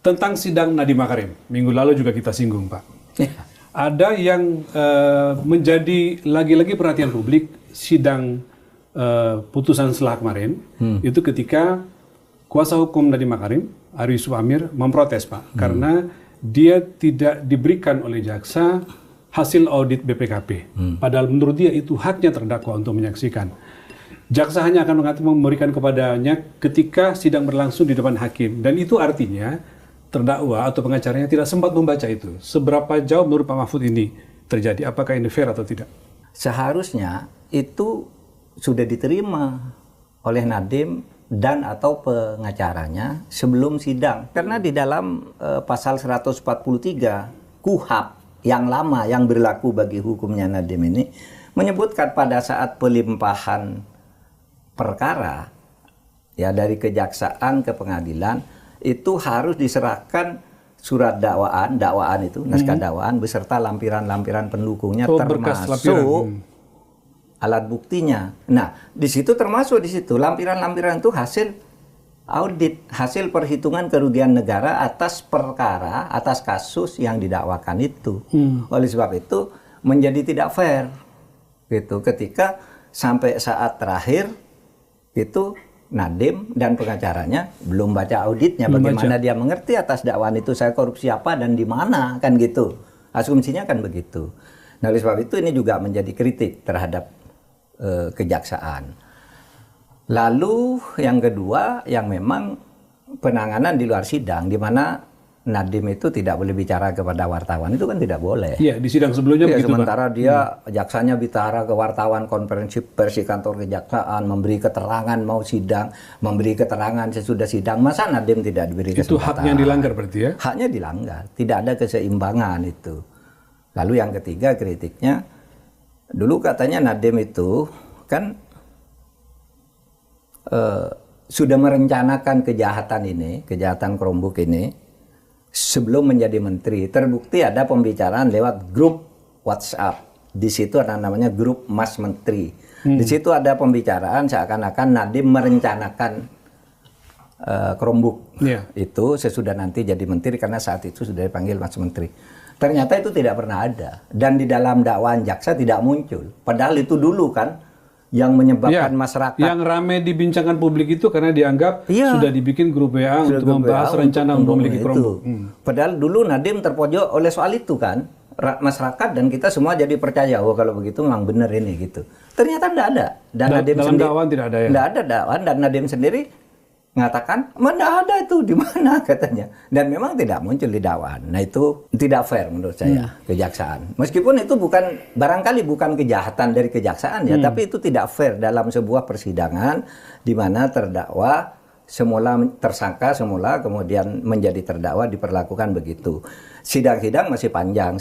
Tentang sidang Nadiem Makarim, minggu lalu juga kita singgung, Pak. Ada yang menjadi lagi-lagi perhatian publik, sidang putusan setelah kemarin, itu ketika kuasa hukum Nadiem Makarim, Ari Yusuf Amir, memprotes, Pak, karena dia tidak diberikan oleh jaksa hasil audit BPKP. Padahal menurut dia itu haknya terdakwa untuk menyaksikan. Jaksa hanya akan memberikan kepadanya ketika sidang berlangsung di depan hakim. Dan itu artinya terdakwa atau pengacaranya tidak sempat membaca itu. Seberapa jauh menurut Pak Mahfud ini terjadi? Apakah ini fair atau tidak? Seharusnya itu sudah diterima oleh Nadiem dan atau pengacaranya sebelum sidang. Karena di dalam pasal 143 KUHP yang lama yang berlaku bagi hukumnya Nadiem ini menyebutkan pada saat pelimpahan perkara ya dari kejaksaan ke pengadilan itu harus diserahkan surat dakwaan itu naskah dakwaan beserta lampiran-lampiran pendukungnya termasuk alat buktinya. Nah, di situ termasuk di situ lampiran-lampiran itu hasil audit, hasil perhitungan kerugian negara atas perkara, atas kasus yang didakwakan itu. Oleh sebab itu menjadi tidak fair gitu ketika sampai saat terakhir itu Nadiem dan pengacaranya belum baca auditnya, bagaimana dia mengerti atas dakwaan itu saya korupsi apa dan di mana, kan gitu. Asumsinya kan begitu. Nah, oleh sebab itu ini juga menjadi kritik terhadap kejaksaan. Lalu yang kedua yang memang penanganan di luar sidang, di mana Nadiem itu tidak boleh bicara kepada wartawan, itu kan tidak boleh. Iya, di sidang sebelumnya begitu, sementara Pak. dia jaksanya bicara ke wartawan, konferensi pers di kantor kejaksaan, memberi keterangan mau sidang, memberi keterangan sesudah sidang. Masa Nadiem tidak diberi kesempatan? Itu haknya dilanggar berarti ya? Haknya dilanggar, tidak ada keseimbangan itu. Lalu yang ketiga kritiknya, dulu katanya Nadiem itu kan sudah merencanakan kejahatan ini, kejahatan Chromebook ini, sebelum menjadi menteri. Terbukti ada pembicaraan lewat grup WhatsApp. Di situ ada namanya grup Mas Menteri. Di situ ada pembicaraan seakan-akan Nadiem merencanakan Chromebook itu sesudah nanti jadi menteri karena saat itu sudah dipanggil Mas Menteri. Ternyata itu tidak pernah ada. Dan di dalam dakwaan jaksa tidak muncul. Padahal itu dulu kan yang menyebabkan masyarakat. Yang ramai dibincangkan publik itu karena dianggap sudah dibikin grup WA untuk membahas rencana memiliki Chromebook. Padahal dulu Nadiem terpojok oleh soal itu kan, masyarakat dan kita semua jadi percaya, oh kalau begitu memang benar ini gitu. Ternyata tidak ada. Dan Nadiem dalam dakwaan tidak ada ya? Tidak ada dakwaan dan Nadiem sendiri mengatakan, mana ada itu, di mana katanya. Dan memang tidak muncul di dakwaan. Nah itu tidak fair menurut saya, kejaksaan. Meskipun itu barangkali bukan kejahatan dari kejaksaan ya, tapi itu tidak fair dalam sebuah persidangan di mana terdakwa semula tersangka semula kemudian menjadi terdakwa diperlakukan begitu. Sidang-sidang masih panjang.